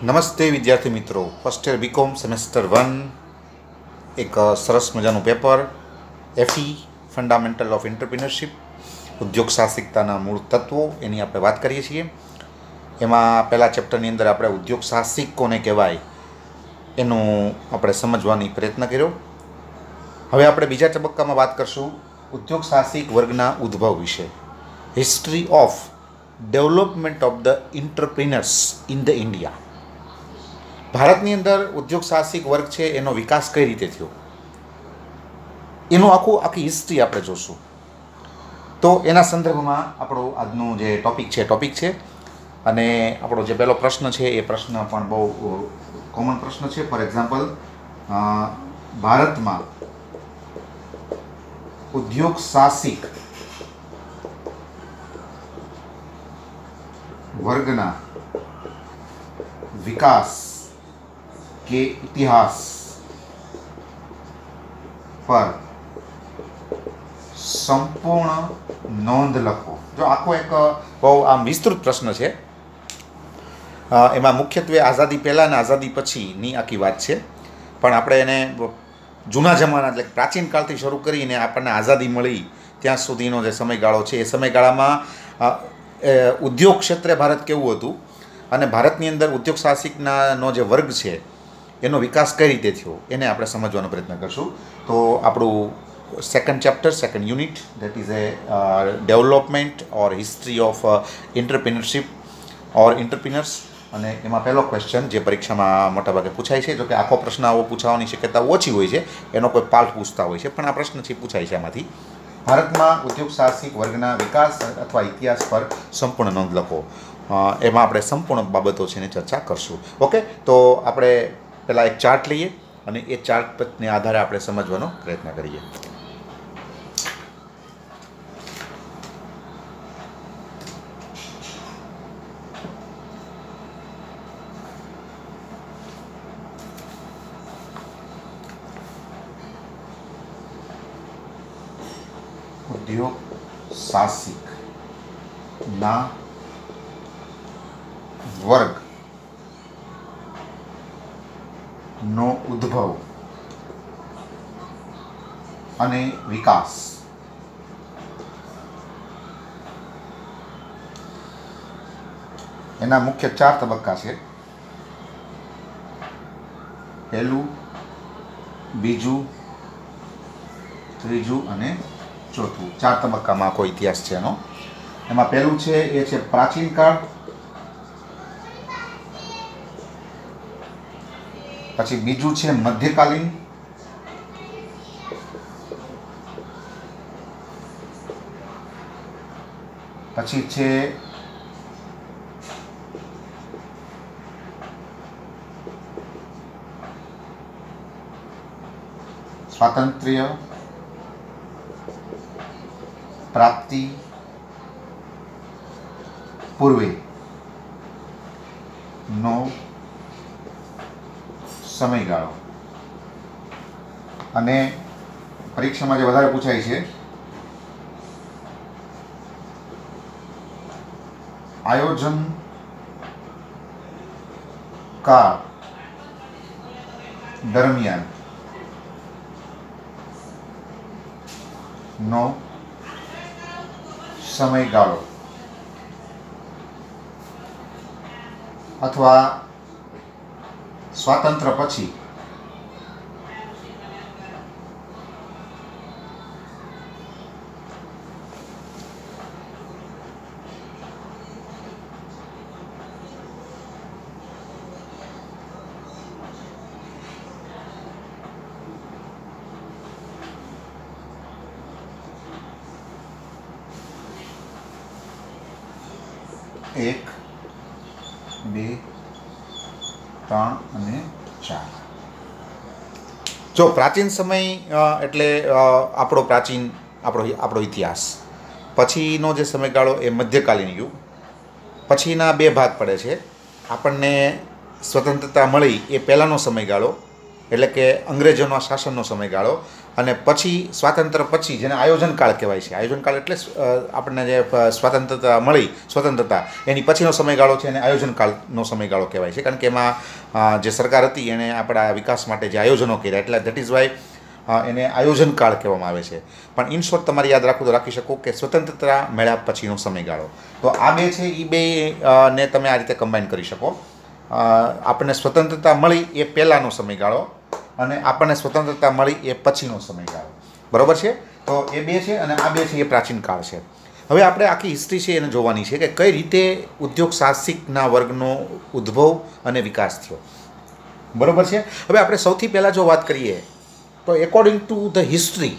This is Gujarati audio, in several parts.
નમસ્તે વિદ્યાર્થી મિત્રો, ફર્સ્ટ યર બીકોમ સેમેસ્ટર 1 એક સરસ મજાનું paper Fe fundamental of entrepreneurship ઉદ્યોગ સાહસિકતાના મૂળ તત્વો એની આપણે વાત કરીએ છીએ. એમાં પહેલા ચેપ્ટરની અંદર આપણે ઉદ્યોગ સાહસિક કોને કહેવાય એનું આપણે સમજવાની પ્રયત્ન કર્યો. હવે આપણે બીજા તબક્કામાં વાત કરશું ઉદ્યોગ સાહસિક વર્ગના ઉદ્ભવ વિશે. History of development of the entrepreneurs in the India. ભારતની અંદર ઉદ્યોગ સાહસિક વર્ગ છે એનો વિકાસ કઈ રીતે થયો એનું આખી હિસ્ટ્રી આપણે જોશું. તો એના સંદર્ભમાં આપણો આજનો જે ટોપિક છે અને આપણો જે પહેલો પ્રશ્ન છે એ પ્રશ્ન પણ બહુ કોમન પ્રશ્ન છે. ફોર એક્ઝામ્પલ, ભારતમાં ઉદ્યોગ સાહસિક વર્ગના વિકાસ के इतिहास पर संपूर्ण नोंध लखो. जो आखो एक बहु आम विस्तृत प्रश्न है. एमां मुख्यत्वे आज़ादी पहला ने आज़ादी पछीनी आखी बात है, पण आपणे एने जूना जमाना એટલે પ્રાચીન કાળથી શરૂ કરીને આપણને આઝાદી મળી ત્યાં સુધીનો જે સમયગાળો છે એ સમયગાળામાં ઉદ્યોગ ક્ષેત્રે ભારત કેવું હતું અને ભારતની અંદર ઉદ્યોગ સાહસિકનો જે વર્ગ છે એનો વિકાસ કઈ રીતે થયો એને આપણે સમજવાનો પ્રયત્ન કરશું. તો આપણું second chapter, second unit, that is A development or history of entrepreneurship or entrepreneurs. અને એમાં પહેલો ક્વેશ્ચન જે પરીક્ષામાં મોટાભાગે પૂછાય છે, જો કે આખો પ્રશ્ન આવો પૂછાવાની શક્યતા ઓછી હોય છે, એનો કોઈ પાર્ટ પૂછતા હોય છે, પણ આ પ્રશ્ન છે પૂછાય છે એમાંથી. ભારતમાં ઉદ્યોગ સાહસિક વર્ગના વિકાસ અથવા ઇતિહાસ પર સંપૂર્ણ નોંધ લખો. એમાં આપણે સંપૂર્ણ બાબતો છે એની ચર્ચા કરશું. ઓકે, તો આપણે પહેલાં એક ચાર્ટ લઈએ અને એ ચાર્ટને આધારે આપણે સમજવાનો પ્રયત્ન કરીએ. ઉદ્યોગ સાહસિક ના વર્ગ નો ઉદ્ભવ અને વિકાસ. એના મુખ્ય 4 તબક્કા છે. પહેલું, બીજું, ત્રીજું અને ચોથું. 4 તબક્કામાં આખો ઇતિહાસ છે એનો. એમાં પહેલું છે એ છે પ્રાચીન કાળ, પછી બીજું છે મધ્યકાલીન, પછી છે સ્વાતંત્ર્ય પ્રાપ્તિ પૂર્વે નો સમયગાળો. અને પરીક્ષામાં જે વધારે પૂછાય છે, આયોજન કાળ દરમિયાન નો સમયગાળો અથવા સ્વાતંત્ર્ય પછી એક, બે, 3 અને 4. જો પ્રાચીન સમય એટલે આપણો ઇતિહાસ, પછીનો જે સમયગાળો એ મધ્યકાલીન યુગ. પછીના 2 ભાગ પડે છે. આપણને સ્વતંત્રતા મળી એ પહેલાંનો સમયગાળો એટલે કે અંગ્રેજોના શાસનનો સમયગાળો, અને પછી સ્વાતંત્ર્ય પછી જેને આયોજન કાળ કહેવાય છે, આયોજન કાળ એટલે આપણને જે સ્વતંત્રતા મળી સ્વતંત્રતા એની પછીનો સમયગાળો છે એને આયોજન કાળનો સમયગાળો કહેવાય છે, કારણ કે એમાં જે સરકાર હતી એણે આપણા વિકાસ માટે જે આયોજનો કર્યા એટલે દેટ ઇઝ વાય એને આયોજન કાળ કહેવામાં આવે છે. પણ ઇન શોર્ટ તમારે યાદ રાખવું તો રાખી શકો કે સ્વતંત્રતા મેળવ્યા પછીનો સમયગાળો. તો આ બે છે એ બે ને તમે આ રીતે કમ્બાઈન કરી શકો. આપણને સ્વતંત્રતા મળી એ પહેલાંનો સમયગાળો અને આપણને સ્વતંત્રતા મળી એ પછીનો સમયગાળો, બરાબર છે. તો એ બે છે અને આ બે છે એ પ્રાચીન કાળ છે. હવે આપણે આખી હિસ્ટ્રી છે એને જોવાની છે કે કઈ રીતે ઉદ્યોગ સાહસિકના વર્ગનો ઉદ્ભવ અને વિકાસ થયો, બરાબર છે. હવે આપણે સૌથી પહેલાં જો વાત કરીએ તો એકોર્ડિંગ ટુ ધ હિસ્ટ્રી,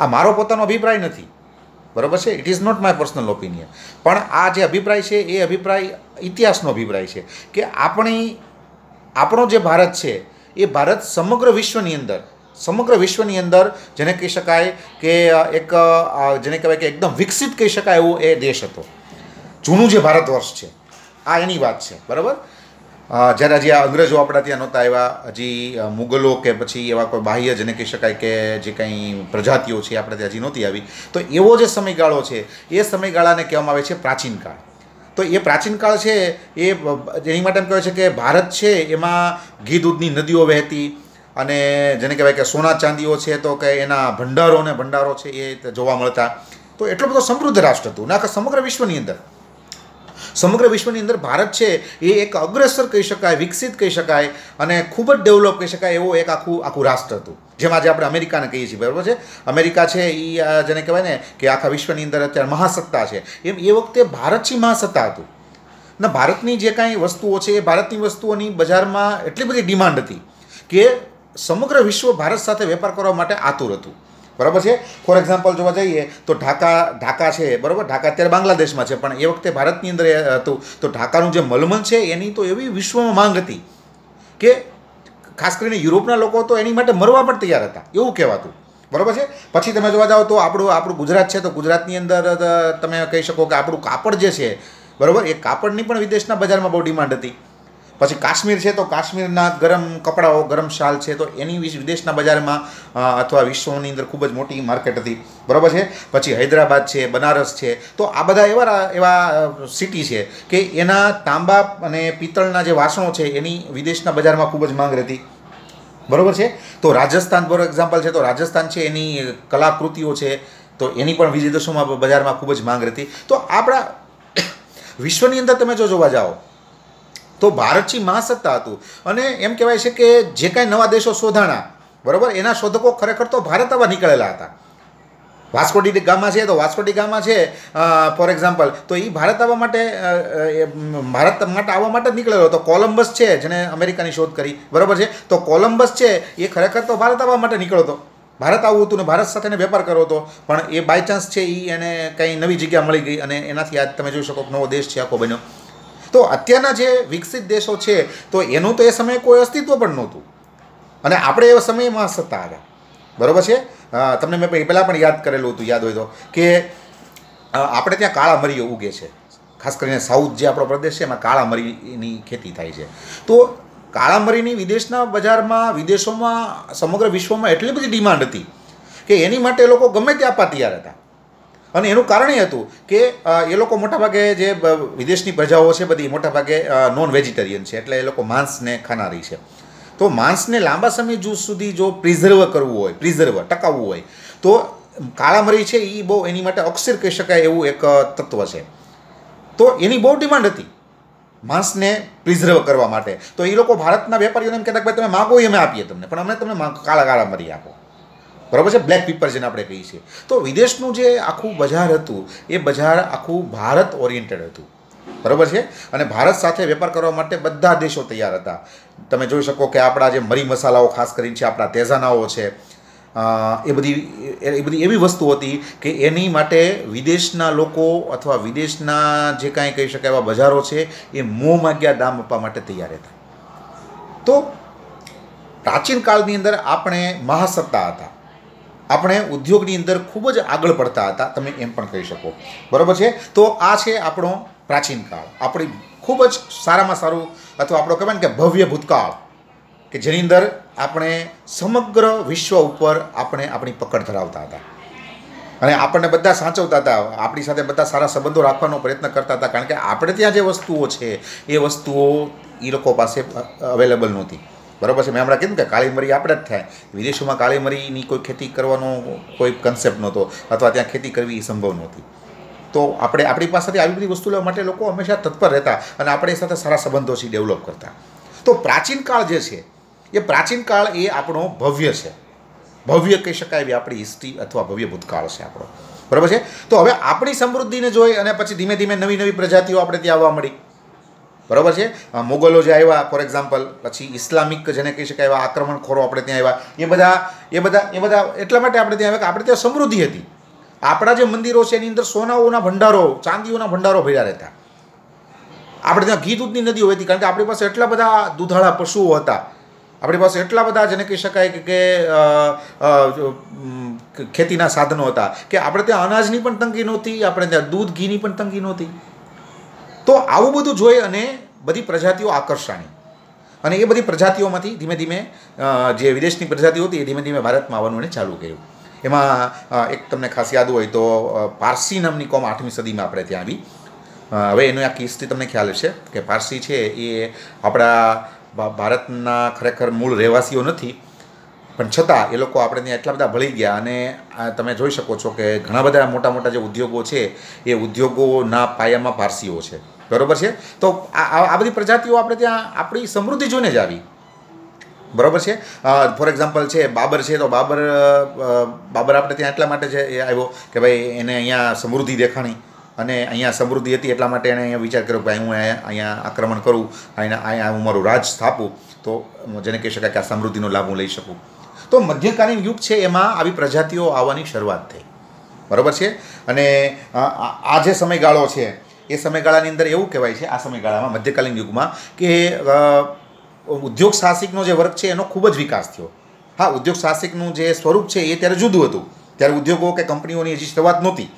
આ મારો પોતાનો અભિપ્રાય નથી, બરાબર છે, it is not my personal opinion, પણ આ જે અભિપ્રાય છે એ અભિપ્રાય ઇતિહાસનો અભિપ્રાય છે કે આપણો જે ભારત છે એ ભારત સમગ્ર વિશ્વની અંદર જેને કહી શકાય કે એક જેને કહેવાય કે એકદમ વિકસિત કહી શકાય એવો એ દેશ હતો. જૂનું જે ભારત વર્ષ છે આ એની વાત છે, બરાબર. જ્યારે હજી આ અંગ્રેજો આપણા ત્યાં નહોતા આવ્યા, હજી મુગલો કે પછી એવા કોઈ બાહ્ય જેને કહી શકાય કે જે કંઈ પ્રજાતિઓ છે આપણે ત્યાં હજી નહોતી આવી, તો એવો જે સમયગાળો છે એ સમયગાળાને કહેવામાં આવે છે પ્રાચીન કાળ. તો એ પ્રાચીન કાળ છે એ એની માટે એમ કહેવાય છે કે ભારત છે એમાં ઘી દૂધની નદીઓ વહેતી અને જેને કહેવાય કે સોના ચાંદીઓ છે તો કે એના ભંડારો છે એ જોવા મળતા. તો એટલો બધો સમૃદ્ધ રાષ્ટ્ર હતું ને આખા સમગ્ર વિશ્વની અંદર ભારત છે એ એક અગ્રેસર કહી શકાય, વિકસિત કહી શકાય અને ખૂબ જ ડેવલપ કહી શકાય એવો એક આખું રાષ્ટ્ર હતું. જેમ આજે આપણે અમેરિકાને કહીએ છીએ, બરાબર છે. અમેરિકા છે એ જેને કહેવાય ને કે આખા વિશ્વની અંદર અત્યારે મહાસત્તા છે, એમ એ વખતે ભારત છે મહાસત્તા હતું ને ભારતની જે કાંઈ વસ્તુઓ છે એ ભારતની વસ્તુઓની બજારમાં એટલી બધી ડિમાન્ડ હતી કે સમગ્ર વિશ્વ ભારત સાથે વેપાર કરવા માટે આતુર હતું, બરાબર છે. ફોર એક્ઝામ્પલ જોવા જઈએ તો ઢાકા છે, બરાબર. ઢાકા અત્યારે બાંગ્લાદેશમાં છે પણ એ વખતે ભારતની અંદર હતું. તો ઢાકાનું જે મલમલ છે એની તો એવી વિશ્વમાં માંગ હતી કે ખાસ કરીને યુરોપના લોકો તો એની માટે મરવા પણ તૈયાર હતા એવું કહેવાતું, બરાબર છે. પછી તમે જોવા જાઓ તો આપણું ગુજરાત છે, તો ગુજરાતની અંદર તમે કહી શકો કે આપણું કાપડ જે છે, બરાબર, એ કાપડની પણ વિદેશના બજારમાં બહુ ડિમાન્ડ હતી. પછી કાશ્મીર છે તો કાશ્મીરના ગરમ કપડાઓ, ગરમ શાલ છે તો એની વિદેશના બજારમાં અથવા વિશ્વની અંદર ખૂબ જ મોટી માર્કેટ હતી, બરાબર છે. પછી હૈદરાબાદ છે, બનારસ છે, તો આ બધા એવા સિટી છે કે એના તાંબા અને પિત્તળના જે વાસણો છે એની વિદેશના બજારમાં ખૂબ જ માંગ રહેતી, બરાબર છે. તો રાજસ્થાન ફોર એક્ઝામ્પલ છે, તો રાજસ્થાન છે એની કલાકૃતિઓ છે તો એની પણ વિદેશોમાં બજારમાં ખૂબ જ માંગ રહેતી. તો આપણા વિશ્વની અંદર તમે જો જોવા જાઓ તો ભારત છે મહાસત્તા હતું અને એમ કહેવાય છે કે જે કાંઈ નવા દેશો શોધાણા, બરાબર, એના શોધકો ખરેખર તો ભારત આવવા નીકળેલા હતા. વાસ્કો ડી ગામા છે તો વાસ્કો ડી ગામા છે ફોર એક્ઝામ્પલ, તો એ ભારત આવવા માટે જ નીકળેલો હતો. કોલંબસ છે જેને અમેરિકાની શોધ કરી, બરાબર છે, તો કોલંબસ છે એ ખરેખર તો ભારત આવવા માટે નીકળ્યો હતો, ભારત આવવું હતું ને ભારત સાથેને વેપાર કરવો હતો, પણ એ બાય ચાન્સ છે એને કંઈ નવી જગ્યા મળી ગઈ અને એનાથી આજ તમે જોઈ શકો નવો દેશ છે આખો બન્યો. તો અત્યારના જે વિકસિત દેશો છે તો એનું તો એ સમયે કોઈ અસ્તિત્વ પણ નહોતું અને આપણે એ સમયે મહાસત્તા હતા, બરાબર છે. તમને મેં પહેલાં પણ યાદ કરેલું હતું, યાદ હોય તો, કે આપણે ત્યાં કાળા મરીઓ ઉગે છે. ખાસ કરીને સાઉથ જે આપણો પ્રદેશ છે એમાં કાળા મરીની ખેતી થાય છે. તો કાળા મરીની વિદેશના બજારમાં, વિદેશોમાં, સમગ્ર વિશ્વમાં એટલી બધી ડિમાન્ડ હતી કે એની માટે એ લોકો ગમે તે આપવા તૈયાર હતા. અને એનું કારણ એ હતું કે એ લોકો મોટાભાગે જે વિદેશની પ્રજાઓ છે બધી મોટાભાગે નોન વેજીટેરિયન છે, એટલે એ લોકો માંસને ખાનારી છે. તો માંસને લાંબા સમય સુધી જો ટકાવવું હોય તો કાળા મરી છે એ બહુ એની માટે અક્ષર કહી શકાય એવું એક તત્વ છે. તો એની બહુ ડિમાન્ડ હતી માંસને પ્રિઝર્વ કરવા માટે. તો એ લોકો ભારતના વેપારીઓને એમ કહેતા કે ભાઈ તમે માગો અમે આપીએ તમને, પણ અમે તમને કાળા મરી આપો, બરાબર છે, બ્લેક પીપર જેને આપણે કહીએ છીએ. તો વિદેશનું જે આખું બજાર હતું એ બજાર આખું ભારત ઓરિએન્ટેડ હતું, બરાબર છે. અને ભારત સાથે વેપાર કરવા માટે બધા દેશો તૈયાર હતા. તમે જોઈ શકો કે આપણા જે મરી મસાલાઓ ખાસ કરીને છે, આપણા તેજાનાઓ છે, એ બધી એવી વસ્તુ હતી કે એની માટે વિદેશના લોકો અથવા વિદેશના જે કાંઈ કહી શકાય એવા બજારો છે એ મોં માગ્યા દામ આપવા માટે તૈયાર હતા. તો પ્રાચીન કાળની અંદર આપણે મહાસત્તા હતા, આપણે ઉદ્યોગની અંદર ખૂબ જ આગળ પડતા હતા, તમે એમ પણ કહી શકો, બરાબર છે. તો આ છે આપણો પ્રાચીન કાળ, આપણી ખૂબ જ સારામાં સારું અથવા આપણો કહેવાય ને કે ભવ્ય ભૂતકાળ કે જેની અંદર આપણે સમગ્ર વિશ્વ ઉપર આપણે આપણી પકડ ધરાવતા હતા અને આપણને બધા સાચવતા હતા, આપણી સાથે બધા સારા સંબંધો રાખવાનો પ્રયત્ન કરતા હતા, કારણ કે આપણે ત્યાં જે વસ્તુઓ છે એ વસ્તુઓ એ લોકો પાસે અવેલેબલ નહોતી. બરાબર છે. મેં હમણાં કીધું કે કાળી મરી આપણે જ થાય. વિદેશોમાં કાળી મરીની કોઈ ખેતી કરવાનો કોઈ કન્સેપ્ટ નહોતો અથવા ત્યાં ખેતી કરવી એ સંભવ નહોતી. તો આપણી પાસેથી આવી બધી વસ્તુ લેવા માટે લોકો હંમેશા તત્પર રહેતા અને આપણે એ સાથે સારા સંબંધોથી ડેવલપ કરતા. તો પ્રાચીન કાળ જે છે એ પ્રાચીન કાળ એ આપણો ભવ્ય છે, ભવ્ય કહી શકાય એવી આપણી હિસ્ટ્રી અથવા ભવ્ય ભૂતકાળ છે આપણો. બરાબર છે. તો હવે આપણી સમૃદ્ધિને જોઈ અને પછી ધીમે ધીમે નવી નવી પ્રજાતિઓ આપણે ત્યાં આવવા મળી. બરાબર છે. મોગલો જે આવ્યા ફોર એક્ઝામ્પલ, પછી ઇસ્લામિક જેને કહી શકાય એવા આક્રમણખોરો આપણે ત્યાં આવ્યા. એ બધા એટલા માટે આપણે ત્યાં આવ્યા કે આપણે ત્યાં સમૃદ્ધિ હતી. આપણા જે મંદિરો છે એની અંદર સોનાઓના ભંડારો, ચાંદીઓના ભંડારો ભર્યા રહેતા. આપણે ત્યાં ઘી દૂધની નદીઓ હતી, કારણ કે આપણી પાસે એટલા બધા દૂધાળા પશુઓ હતા, આપણી પાસે એટલા બધા જેને કહી શકાય કે ખેતીના સાધનો હતા કે આપણે ત્યાં અનાજની પણ તંગી નહોતી, આપણે ત્યાં દૂધ ઘીની પણ તંગી નહોતી. તો આવું બધું જોઈ અને બધી પ્રજાતિઓ આકર્ષાણી અને એ બધી પ્રજાતિઓમાંથી ધીમે ધીમે જે વિદેશની પ્રજાતિઓ હતી એ ધીમે ધીમે ભારતમાં આવવાનું એને ચાલુ કર્યું. એમાં એક તમને ખાસ યાદ હોય તો પારસી નામની કોમ 8મી સદીમાં આપણે ત્યાં આવી. હવે એનો આખી હિસ્ટ્રી તમને ખ્યાલ હશે કે પારસી છે એ આપણા ભારતના ખરેખર મૂળ રહેવાસીઓ નથી, પણ છતાં એ લોકો આપણે ત્યાં એટલા બધા ભળી ગયા અને તમે જોઈ શકો છો કે ઘણા બધા મોટા મોટા જે ઉદ્યોગો છે એ ઉદ્યોગોના પાયામાં પારસીઓ છે. બરાબર છે. તો આ બધી પ્રજાતિઓ આપણે ત્યાં આપણી સમૃદ્ધિ જોઈને જ આવી. બરાબર છે. ફોર એક્ઝામ્પલ છે બાબર છે, તો બાબર આપણે ત્યાં એટલા માટે છે એ આવ્યો કે ભાઈ એને અહીંયા સમૃદ્ધિ દેખાણી અને અહીંયા સમૃદ્ધિ હતી એટલા માટે એણે અહીંયા વિચાર કર્યો કે ભાઈ હું અહીંયા આક્રમણ કરું, અહીંયા હું મારું રાજ સ્થાપું, તો જેને કહી શકાય કે આ સમૃદ્ધિનો લાભ હું લઈ શકું. તો મધ્યકાલીન યુગ છે એમાં આવી પ્રજાતિઓ આવવાની શરૂઆત થઈ. બરાબર છે. અને આ જે સમયગાળો છે એ સમયગાળાની અંદર એવું કહેવાય છે, આ સમયગાળામાં મધ્યકાલીન યુગમાં કે ઉદ્યોગ સાહસિકનો જે વર્ગ છે એનો ખૂબ જ વિકાસ થયો. હા, ઉદ્યોગ સાહસિકનું જે સ્વરૂપ છે એ ત્યારે જુદું હતું. ત્યારે ઉદ્યોગો કે કંપનીઓની હજી શરૂઆત નહોતી,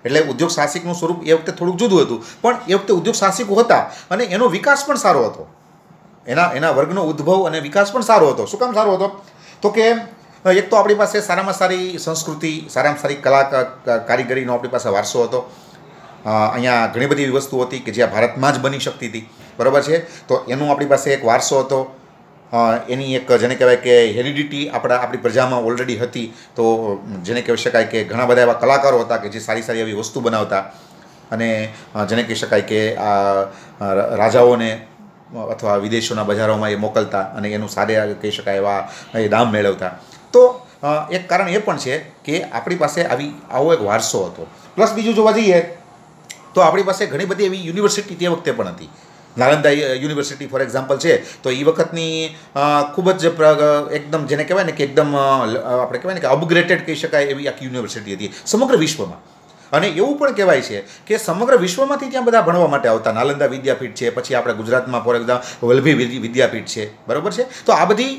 એટલે ઉદ્યોગ સાહસિકનું સ્વરૂપ એ વખતે થોડુંક જુદું હતું. પણ એ વખતે ઉદ્યોગ સાહસિકો હતા અને એનો વિકાસ પણ સારો હતો. એના વર્ગનો ઉદ્ભવ અને વિકાસ પણ સારો હતો. શું કામ સારો હતો? તો કે એક તો આપણી પાસે સારામાં સારી સંસ્કૃતિ, સારામાં સારી કારીગરીનો આપણી પાસે વારસો હતો. અહીંયા ઘણી બધી એવી વસ્તુ હતી કે જ્યાં ભારતમાં જ બની શકતી હતી. બરાબર છે. તો એનું આપણી પાસે એક વારસો હતો. એની એક જેને કહેવાય કે હેરિડિટી આપણી પ્રજામાં ઓલરેડી હતી. તો જેને કહી શકાય કે ઘણા બધા એવા કલાકારો હતા કે જે સારી સારી એવી વસ્તુ બનાવતા અને જેને કહી શકાય કે રાજાઓને અથવા વિદેશોના બજારોમાં એ મોકલતા અને એનું સારા કહી શકાય એવા એ દામ મેળવતા. તો એક કારણ એ પણ છે કે આપણી પાસે આવો એક વારસો હતો. પ્લસ બીજું જોવા જઈએ તો આપણી પાસે ઘણી બધી એવી યુનિવર્સિટી તે વખતે પણ હતી. નાલંદા યુનિવર્સિટી ફોર એક્ઝામ્પલ છે તો એ વખતની ખૂબ જ એકદમ જેને કહેવાય ને કે એકદમ આપણે કહેવાય ને કે અપગ્રેડેડ કહી શકાય એવી આખી યુનિવર્સિટી હતી સમગ્ર વિશ્વમાં. અને એવું પણ કહેવાય છે કે સમગ્ર વિશ્વમાંથી ત્યાં બધા ભણવા માટે આવતા. નાલંદા વિદ્યાપીઠ છે, પછી આપણે ગુજરાતમાં ફોર એક્ઝામ્પલ વલ્લભી વિદ્યાપીઠ છે. બરાબર છે. તો આ બધી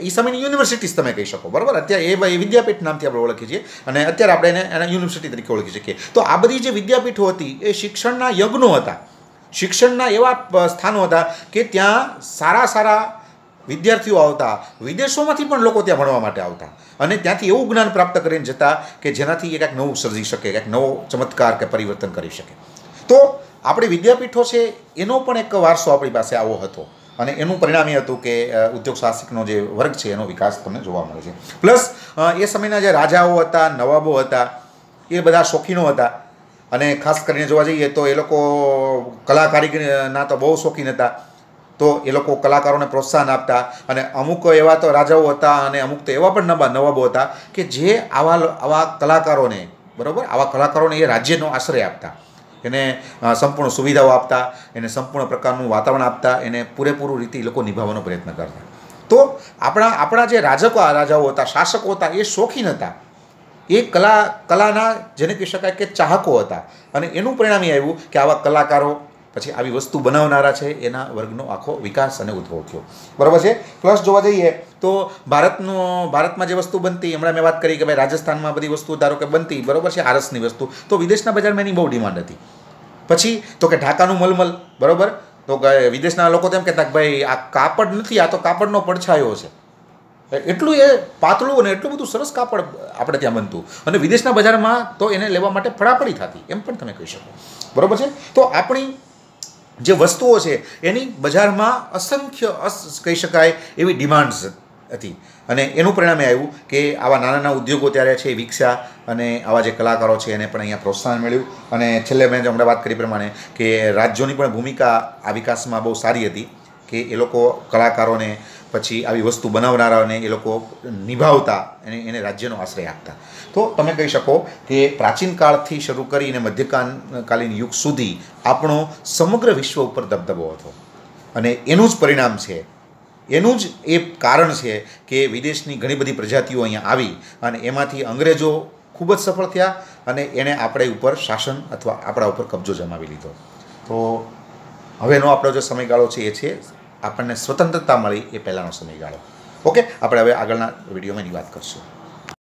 એ સમયની યુનિવર્સિટીઝ તમે કહી શકો. બરાબર. અત્યારે એ વિદ્યાપીઠ નામથી આપણે ઓળખીએ છીએ અને અત્યારે આપણે એને યુનિવર્સિટી તરીકે ઓળખી શકીએ. તો આ બધી જે વિદ્યાપીઠો હતી એ શિક્ષણના યજ્ઞો હતા, શિક્ષણના એવા સ્થાનો હતા કે ત્યાં સારા વિદ્યાર્થીઓ આવતા. વિદેશોમાંથી પણ લોકો ત્યાં ભણવા માટે આવતા અને ત્યાંથી એવું જ્ઞાન પ્રાપ્ત કરીને જતા કે જેનાથી એ કંઈક નવું સર્જી શકે, કંઈક નવો ચમત્કાર કે પરિવર્તન કરી શકે. તો આપણી વિદ્યાપીઠો છે એનો પણ એક વારસો આપણી પાસે આવો હતો અને એનું પરિણામ એ હતું કે ઉદ્યોગ સાહસિકનો જે વર્ગ છે એનો વિકાસ તમને જોવા મળે છે. પ્લસ એ સમયના જે રાજાઓ હતા, નવાબો હતા, એ બધા શોખીનો હતા અને ખાસ કરીને જોવા જઈએ તો એ લોકો કલા કારીગરીના તો બહુ શોખીન હતા. તો એ લોકો કલાકારોને પ્રોત્સાહન આપતા અને અમુક એવા તો રાજાઓ હતા અને અમુક તો એવા પણ નવાબો હતા કે જે આવા કલાકારોને, બરાબર, આવા કલાકારોને એ રાજ્યનો આશ્રય આપતા, એને સંપૂર્ણ સુવિધાઓ આપતા, એને સંપૂર્ણ પ્રકારનું વાતાવરણ આપતા, એને પૂરેપૂરું રીતે એ લોકો નિભાવવાનો પ્રયત્ન કરતા. તો આપણા જે રાજાઓ હતા, શાસકો હતા, એ શોખીન હતા. એ કલાના જેને કહી શકાય કે ચાહકો હતા અને એનું પરિણામ એ આવ્યું કે આવા કલાકારો પછી આવી વસ્તુ બનાવનારા છે એના વર્ગનો આખો વિકાસ અને ઉદ્ભવ થયો. બરાબર છે. પ્લસ જોવા જઈએ તો ભારતમાં જે વસ્તુ બનતી, હમણાં મેં વાત કરી કે ભાઈ રાજસ્થાનમાં બધી વસ્તુ ધારો કે બનતી, બરાબર છે, આરસની વસ્તુ, તો વિદેશના બજારમાં એની બહુ ડિમાન્ડ હતી. પછી તો કે ઢાકાનું મલમલ, બરાબર, તો વિદેશના લોકો તેમ કહેતા કે ભાઈ આ કાપડ નથી, આ તો કાપડનો પડછાયો છે. એટલું એ પાતળું અને એટલું બધું સરસ કાપડ આપણે ત્યાં બનતું, અને વિદેશના બજારમાં તો એને લેવા માટે ફડાફડી થતી, એમ પણ તમે કહી શકો. બરાબર છે. તો આપણી જે વસ્તુઓ છે એની બજારમાં અસંખ્ય કહી શકાય એવી ડિમાન્ડ્સ હતી, અને એનું પરિણામે આવ્યું કે આવા નાના નાના ઉદ્યોગો ત્યારે છે વિકસ્યા, અને આવા જે કલાકારો છે એને પણ અહીંયા પ્રોત્સાહન મળ્યું. અને છેલ્લે મેં હમણાં વાત કરી પ્રમાણે કે રાજ્યોની પણ ભૂમિકા આ વિકાસમાં બહુ સારી હતી, કે એ લોકો કલાકારોને પછી આવી વસ્તુ બનાવનારાઓને એ લોકો નિભાવતા, એને રાજ્યનો આશ્રય આપતા. તો તમે કહી શકો કે પ્રાચીન કાળથી શરૂ કરીને મધ્યકાલીન યુગ સુધી આપણો સમગ્ર વિશ્વ ઉપર દબદબો હતો, અને એનું જ પરિણામ છે, એનું જ એ કારણ છે કે વિદેશની ઘણી બધી પ્રજાતિઓ અહીંયા આવી, અને એમાંથી અંગ્રેજો ખૂબ જ સફળ થયા, અને એણે આપણે ઉપર શાસન અથવા આપણા ઉપર કબજો જમાવી લીધો. તો હવેનો આપણો જે સમયગાળો છે એ છે આપણને સ્વતંત્રતા મળી એ પહેલાંનો સમયગાળો. ઓકે, આપણે હવે આગળના વિડીયોમાં એની વાત કરશું.